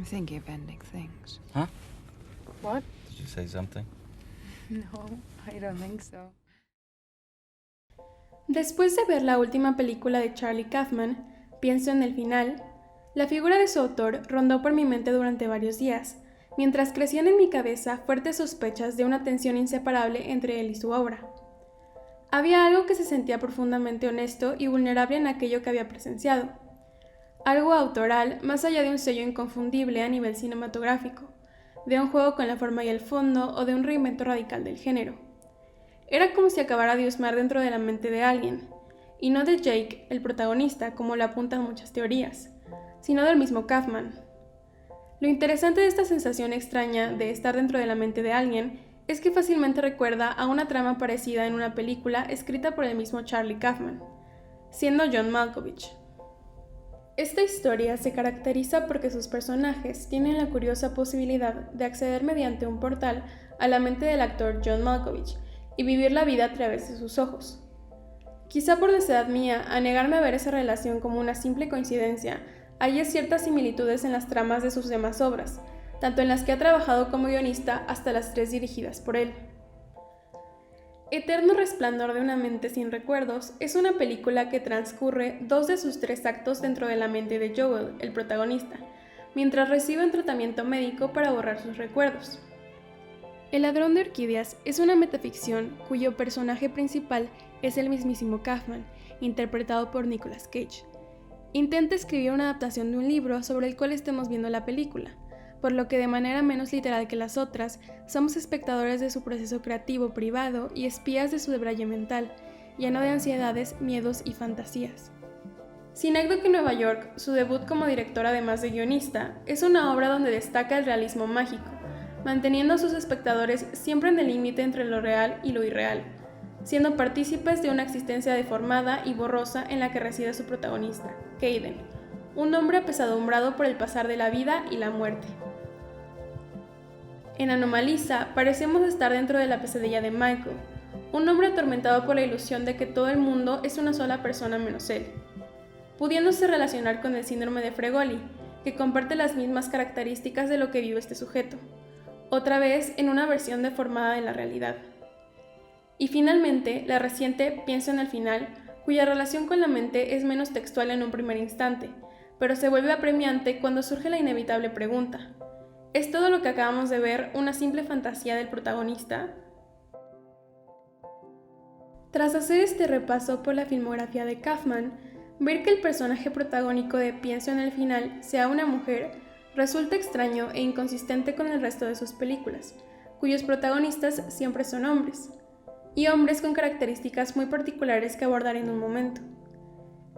thinking of ending things. Huh? What? Did you say something? No, I don't think so. Después de ver la última película de Charlie Kaufman, Pienso en el final, la figura de su autor rondó por mi mente durante varios días, mientras crecían en mi cabeza fuertes sospechas de una tensión inseparable entre él y su obra. Había algo que se sentía profundamente honesto y vulnerable en aquello que había presenciado. Algo autoral, más allá de un sello inconfundible a nivel cinematográfico, de un juego con la forma y el fondo o de un reinvento radical del género. Era como si acabara de husmear dentro de la mente de alguien, y no de Jake, el protagonista, como lo apuntan muchas teorías, sino del mismo Kaufman. Lo interesante de esta sensación extraña de estar dentro de la mente de alguien es que fácilmente recuerda a una trama parecida en una película escrita por el mismo Charlie Kaufman, siendo John Malkovich. Esta historia se caracteriza porque sus personajes tienen la curiosa posibilidad de acceder mediante un portal a la mente del actor John Malkovich y vivir la vida a través de sus ojos. Quizá por necedad mía, a negarme a ver esa relación como una simple coincidencia, hay ciertas similitudes en las tramas de sus demás obras, tanto en las que ha trabajado como guionista hasta las 3 dirigidas por él. Eterno resplandor de una mente sin recuerdos es una película que transcurre 2 de sus 3 actos dentro de la mente de Joel, el protagonista, mientras recibe un tratamiento médico para borrar sus recuerdos. El ladrón de orquídeas es una metaficción cuyo personaje principal es el mismísimo Kaufman, interpretado por Nicolas Cage. Intenta escribir una adaptación de un libro sobre el cual estemos viendo la película, por lo que de manera menos literal que las otras, somos espectadores de su proceso creativo privado y espías de su debraye mental, lleno de ansiedades, miedos y fantasías. Synecdoche en Nueva York, su debut como director además de guionista, es una obra donde destaca el realismo mágico, manteniendo a sus espectadores siempre en el límite entre lo real y lo irreal, siendo partícipes de una existencia deformada y borrosa en la que reside su protagonista, Kayden, un hombre apesadumbrado por el pasar de la vida y la muerte. En Anomalisa parecemos estar dentro de la pesadilla de Michael, un hombre atormentado por la ilusión de que todo el mundo es una sola persona menos él, pudiéndose relacionar con el síndrome de Fregoli, que comparte las mismas características de lo que vive este sujeto, otra vez en una versión deformada de la realidad. Y finalmente, la reciente Pienso en el final, cuya relación con la mente es menos textual en un primer instante, pero se vuelve apremiante cuando surge la inevitable pregunta: ¿es todo lo que acabamos de ver una simple fantasía del protagonista? Tras hacer este repaso por la filmografía de Kaufman, ver que el personaje protagónico de Pienso en el final sea una mujer resulta extraño e inconsistente con el resto de sus películas, cuyos protagonistas siempre son hombres, y hombres con características muy particulares que abordar en un momento.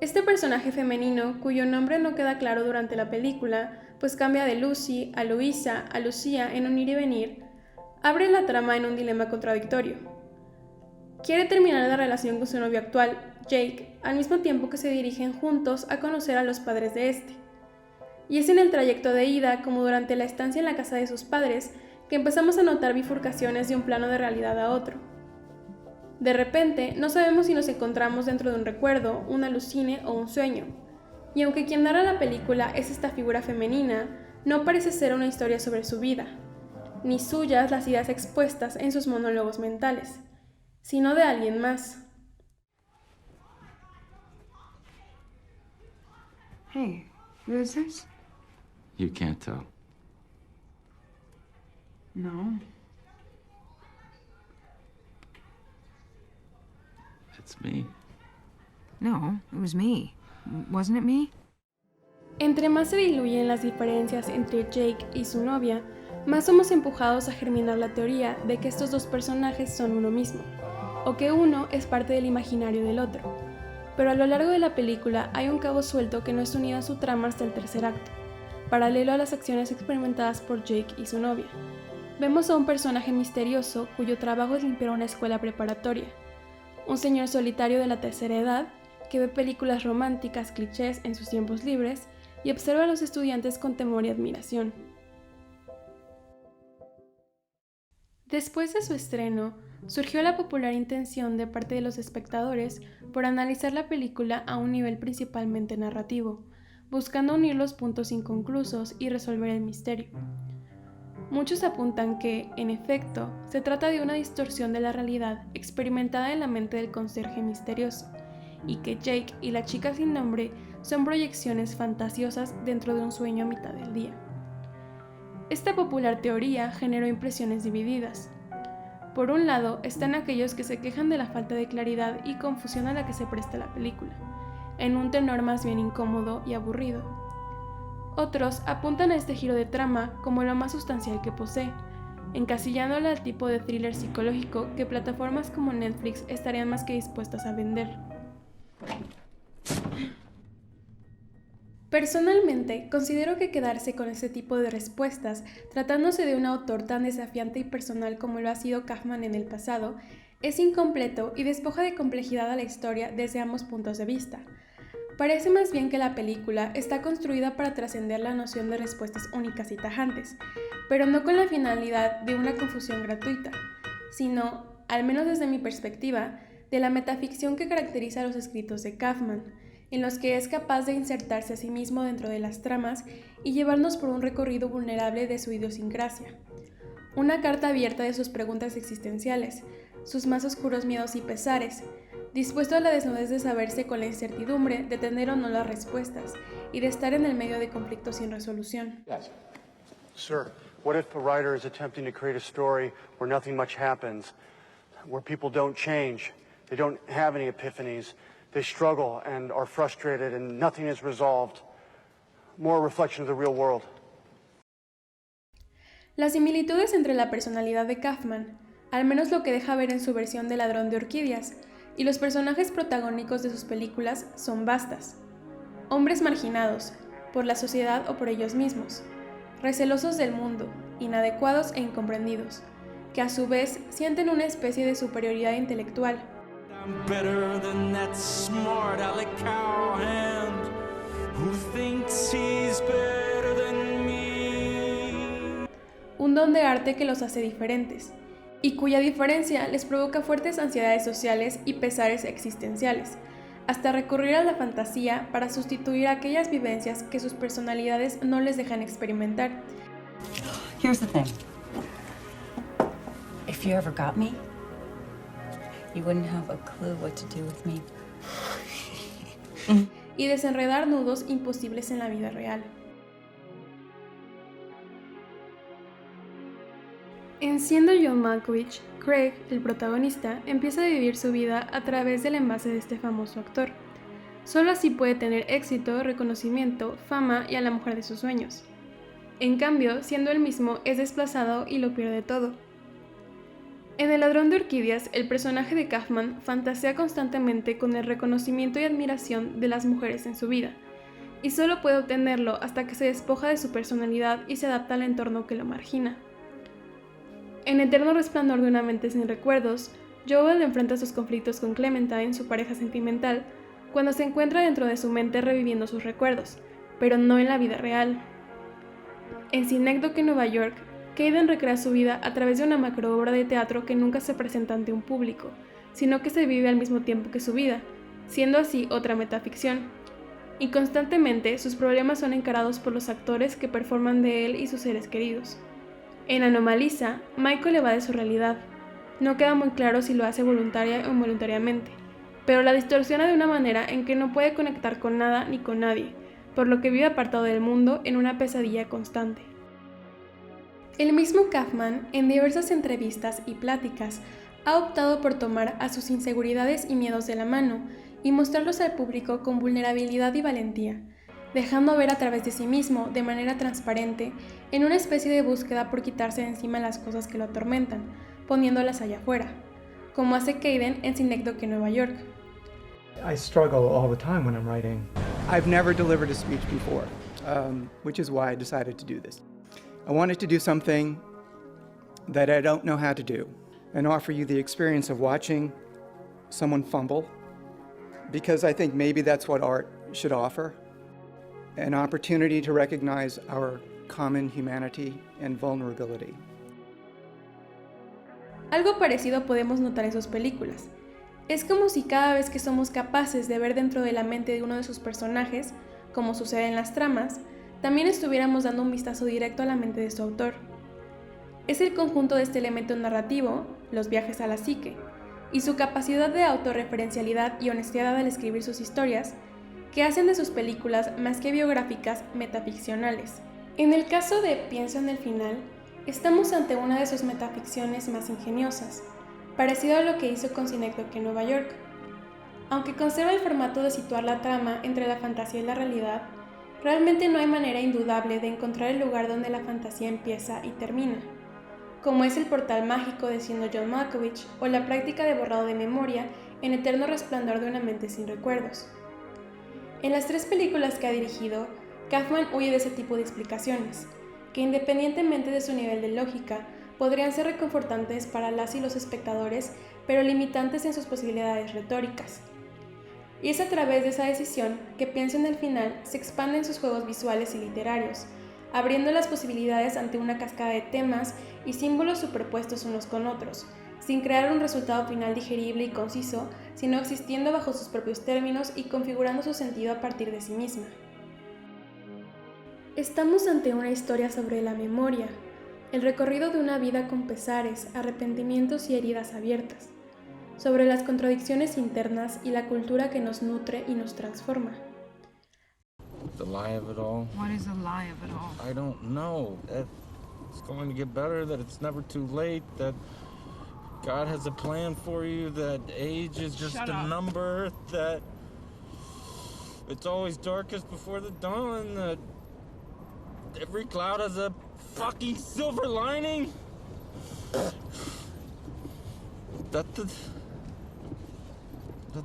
Este personaje femenino, cuyo nombre no queda claro durante la película, pues cambia de Lucy a Luisa a Lucía en un ir y venir, abre la trama en un dilema contradictorio. Quiere terminar la relación con su novio actual, Jake, al mismo tiempo que se dirigen juntos a conocer a los padres de este. Y es en el trayecto de ida, como durante la estancia en la casa de sus padres, que empezamos a notar bifurcaciones de un plano de realidad a otro. De repente, no sabemos si nos encontramos dentro de un recuerdo, un alucine o un sueño. Y aunque quien narra la película es esta figura femenina, no parece ser una historia sobre su vida, ni suyas las ideas expuestas en sus monólogos mentales, sino de alguien más. Hey, who is this? You can't tell. No. It's me. No, it was me. Wasn't it me? Entre más se diluyen las diferencias entre Jake y su novia, más somos empujados a germinar la teoría de que estos dos personajes son uno mismo, o que uno es parte del imaginario del otro. Pero a lo largo de la película hay un cabo suelto que no es unido a su trama hasta el tercer acto, paralelo a las acciones experimentadas por Jake y su novia. Vemos a un personaje misterioso cuyo trabajo es limpiar una escuela preparatoria, un señor solitario de la tercera edad que ve películas románticas clichés en sus tiempos libres y observa a los estudiantes con temor y admiración. Después de su estreno, surgió la popular intención de parte de los espectadores por analizar la película a un nivel principalmente narrativo, buscando unir los puntos inconclusos y resolver el misterio. Muchos apuntan que, en efecto, se trata de una distorsión de la realidad experimentada en la mente del conserje misterioso, y que Jake y la chica sin nombre son proyecciones fantasiosas dentro de un sueño a mitad del día. Esta popular teoría generó impresiones divididas. Por un lado están aquellos que se quejan de la falta de claridad y confusión a la que se presta la película, en un tenor más bien incómodo y aburrido. Otros apuntan a este giro de trama como lo más sustancial que posee, encasillándola al tipo de thriller psicológico que plataformas como Netflix estarían más que dispuestas a vender. Personalmente, considero que quedarse con este tipo de respuestas, tratándose de un autor tan desafiante y personal como lo ha sido Kaufman en el pasado, es incompleto y despoja de complejidad a la historia desde ambos puntos de vista. Parece más bien que la película está construida para trascender la noción de respuestas únicas y tajantes, pero no con la finalidad de una confusión gratuita, sino, al menos desde mi perspectiva, de la metaficción que caracteriza los escritos de Kaufman, en los que es capaz de insertarse a sí mismo dentro de las tramas y llevarnos por un recorrido vulnerable de su idiosincrasia. Una carta abierta de sus preguntas existenciales, sus más oscuros miedos y pesares, dispuesto a la desnudez de saberse con la incertidumbre de tener o no las respuestas y de estar en el medio de conflictos sin resolución. Yes. Sir, what if a writer is attempting to create a story where nothing much happens, where people don't change, they don't have any epiphanies, they struggle and are frustrated and nothing is resolved? More a reflection of the real world. Las similitudes entre la personalidad de Kaufman, al menos lo que deja ver en su versión de Ladrón de Orquídeas, y los personajes protagónicos de sus películas son vastas. Hombres marginados, por la sociedad o por ellos mismos, recelosos del mundo, inadecuados e incomprendidos, que a su vez sienten una especie de superioridad intelectual. I'm better than that smart Alec Cowhand who thinks he's better than me. Un don de arte que los hace diferentes, y cuya diferencia les provoca fuertes ansiedades sociales y pesares existenciales, hasta recurrir a la fantasía para sustituir aquellas vivencias que sus personalidades no les dejan experimentar. Here's the thing. If you ever got me, you wouldn't have a clue what to do with me. Y desenredar nudos imposibles en la vida real. En Siendo John Malkovich, Craig, el protagonista, empieza a vivir su vida a través del envase de este famoso actor. Solo así puede tener éxito, reconocimiento, fama y a la mujer de sus sueños. En cambio, siendo él mismo, es desplazado y lo pierde todo. En El Ladrón de Orquídeas, el personaje de Kaufman fantasea constantemente con el reconocimiento y admiración de las mujeres en su vida, y solo puede obtenerlo hasta que se despoja de su personalidad y se adapta al entorno que lo margina. En Eterno Resplandor de una mente sin recuerdos, Joel enfrenta sus conflictos con Clementine, su pareja sentimental, cuando se encuentra dentro de su mente reviviendo sus recuerdos, pero no en la vida real. En Synecdoche en Nueva York, Caden recrea su vida a través de una macroobra de teatro que nunca se presenta ante un público, sino que se vive al mismo tiempo que su vida, siendo así otra metaficción. Y constantemente sus problemas son encarados por los actores que performan de él y sus seres queridos. En Anomalisa, Michael evade su realidad. No queda muy claro si lo hace voluntaria o involuntariamente, pero la distorsiona de una manera en que no puede conectar con nada ni con nadie, por lo que vive apartado del mundo en una pesadilla constante. El mismo Kaufman, en diversas entrevistas y pláticas, ha optado por tomar a sus inseguridades y miedos de la mano y mostrarlos al público con vulnerabilidad y valentía, dejando ver a través de sí mismo, de manera transparente, en una especie de búsqueda por quitarse de encima las cosas que lo atormentan, poniéndolas allá afuera, como hace Caden en Synecdoche en Nueva York. I struggle all the time when I'm writing. I've never delivered a speech before, which is why I decided to do this. I wanted to do something that I don't know how to do and offer you the experience of watching someone fumble, because I think maybe that's what art should offer. An opportunity to recognize our common humanity and vulnerability. Algo parecido podemos notar en sus películas. Es como si cada vez que somos capaces de ver dentro de la mente de uno de sus personajes, como sucede en las tramas, también estuviéramos dando un vistazo directo a la mente de su autor. Es el conjunto de este elemento narrativo, los viajes a la psique, y su capacidad de autorreferencialidad y honestidad al escribir sus historias, que hacen de sus películas más que biográficas, metaficcionales. En el caso de Pienso en el final, estamos ante una de sus metaficciones más ingeniosas, parecido a lo que hizo con Synecdoche en Nueva York. Aunque conserva el formato de situar la trama entre la fantasía y la realidad, realmente no hay manera indudable de encontrar el lugar donde la fantasía empieza y termina, como es el portal mágico de Siendo John Malkovich o la práctica de borrado de memoria en Eterno Resplandor de una mente sin recuerdos. En las 3 películas que ha dirigido, Kaufman huye de ese tipo de explicaciones, que independientemente de su nivel de lógica, podrían ser reconfortantes para las y los espectadores, pero limitantes en sus posibilidades retóricas. Y es a través de esa decisión que Pienso en el final se expanden sus juegos visuales y literarios, abriendo las posibilidades ante una cascada de temas y símbolos superpuestos unos con otros, sin crear un resultado final digerible y conciso, sino existiendo bajo sus propios términos y configurando su sentido a partir de sí misma. Estamos ante una historia sobre la memoria, el recorrido de una vida con pesares, arrepentimientos y heridas abiertas, sobre las contradicciones internas y la cultura que nos nutre y nos transforma. The lie of it all? What is the lie of it all? I don't know. That it's going to get better, that it's never too late, that God has a plan for you, that age is just Shut a up. number, that it's always darkest before the dawn, that every cloud has a fucking silver lining. That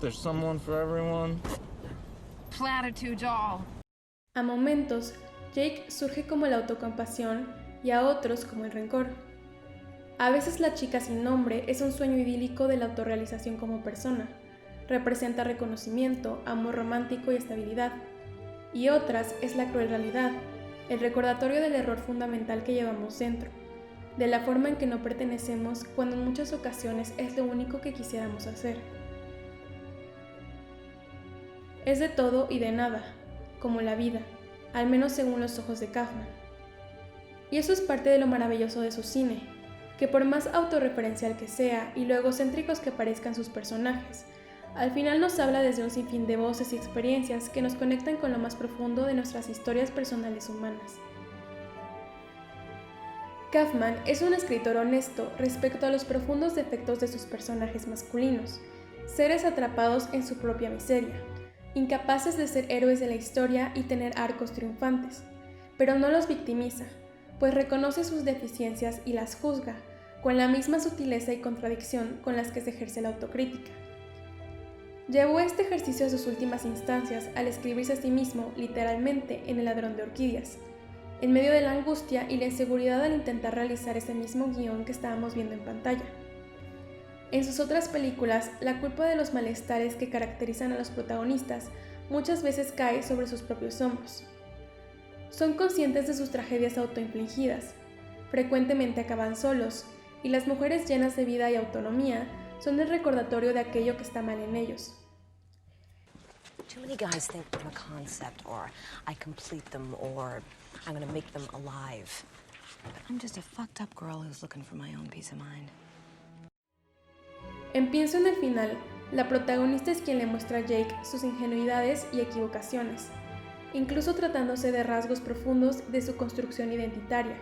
there's someone for everyone. Platitudes all. A momentos, Jake surge como la autocompasión y a otros como el rencor. A veces la chica sin nombre es un sueño idílico de la autorrealización como persona, representa reconocimiento, amor romántico y estabilidad. Y otras es la cruel realidad, el recordatorio del error fundamental que llevamos dentro, de la forma en que no pertenecemos cuando en muchas ocasiones es lo único que quisiéramos hacer. Es de todo y de nada, como la vida, al menos según los ojos de Kaufman. Y eso es parte de lo maravilloso de su cine, que por más autorreferencial que sea y lo egocéntricos que parezcan sus personajes, al final nos habla desde un sinfín de voces y experiencias que nos conectan con lo más profundo de nuestras historias personales humanas. Kaufman es un escritor honesto respecto a los profundos defectos de sus personajes masculinos, seres atrapados en su propia miseria, incapaces de ser héroes de la historia y tener arcos triunfantes, pero no los victimiza, pues reconoce sus deficiencias y las juzga, con la misma sutileza y contradicción con las que se ejerce la autocrítica. Llevó este ejercicio a sus últimas instancias al escribirse a sí mismo, literalmente, en El ladrón de orquídeas, en medio de la angustia y la inseguridad al intentar realizar ese mismo guión que estábamos viendo en pantalla. En sus otras películas, la culpa de los malestares que caracterizan a los protagonistas muchas veces cae sobre sus propios hombros. Son conscientes de sus tragedias autoinfligidas, frecuentemente acaban solos, y las mujeres llenas de vida y autonomía son el recordatorio de aquello que está mal en ellos. Too many guys think I'm a concept, or I complete them, or I'm gonna make them alive. But I'm just a fucked up girl who's looking for my own peace of mind. En Pienso en el final, la protagonista es quien le muestra a Jake sus ingenuidades y equivocaciones, incluso tratándose de rasgos profundos de su construcción identitaria,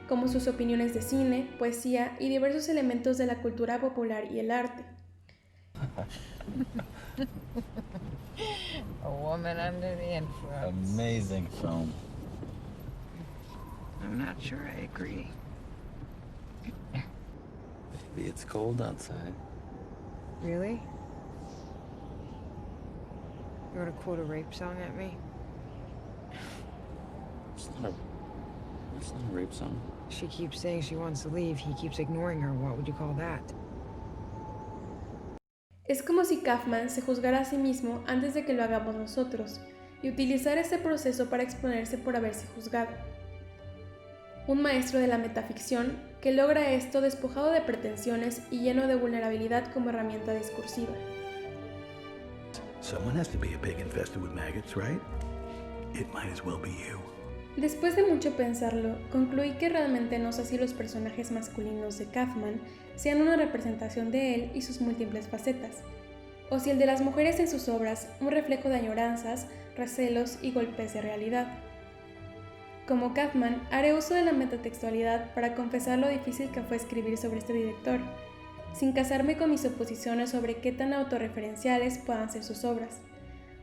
como sus opiniones de cine, poesía y diversos elementos de la cultura popular y el arte. A Woman Under the Influence. Amazing film. I'm not sure I agree. Maybe it's cold outside. Really? You want to quote a rape song at me? It's not a rape song. She keeps saying she wants to leave. He keeps ignoring her. What would you call that? Es como si Kaufman se juzgara a sí mismo antes de que lo hagamos nosotros, y utilizar ese proceso para exponerse por haberse juzgado. Un maestro de la metaficción que logra esto despojado de pretensiones y lleno de vulnerabilidad como herramienta discursiva. Someone has to be a pig infested with maggots, right? it might as well be you. Después de mucho pensarlo, concluí que realmente no sé si los personajes masculinos de Kaufman sean una representación de él y sus múltiples facetas, o si el de las mujeres en sus obras un reflejo de añoranzas, recelos y golpes de realidad. Como Kaufman, haré uso de la metatextualidad para confesar lo difícil que fue escribir sobre este director, sin casarme con mis suposiciones sobre qué tan autorreferenciales puedan ser sus obras,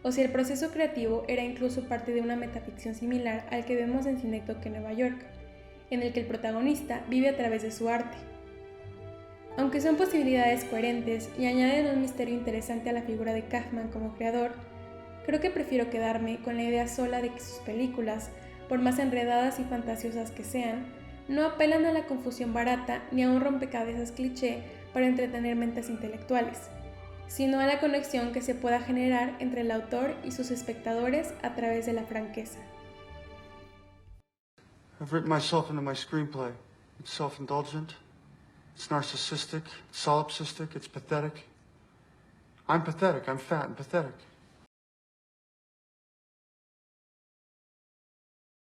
o si el proceso creativo era incluso parte de una metaficción similar al que vemos en Synecdoche, Nueva York, en el que el protagonista vive a través de su arte. Aunque son posibilidades coherentes y añaden un misterio interesante a la figura de Kaufman como creador, creo que prefiero quedarme con la idea sola de que sus películas, por más enredadas y fantasiosas que sean, no apelan a la confusión barata ni a un rompecabezas cliché para entretener mentes intelectuales, sino a la conexión que se pueda generar entre el autor y sus espectadores a través de la franqueza. I've written myself into my screenplay. It's self-indulgent, it's narcissistic, it's solipsistic, it's pathetic. I'm pathetic, I'm fat and pathetic.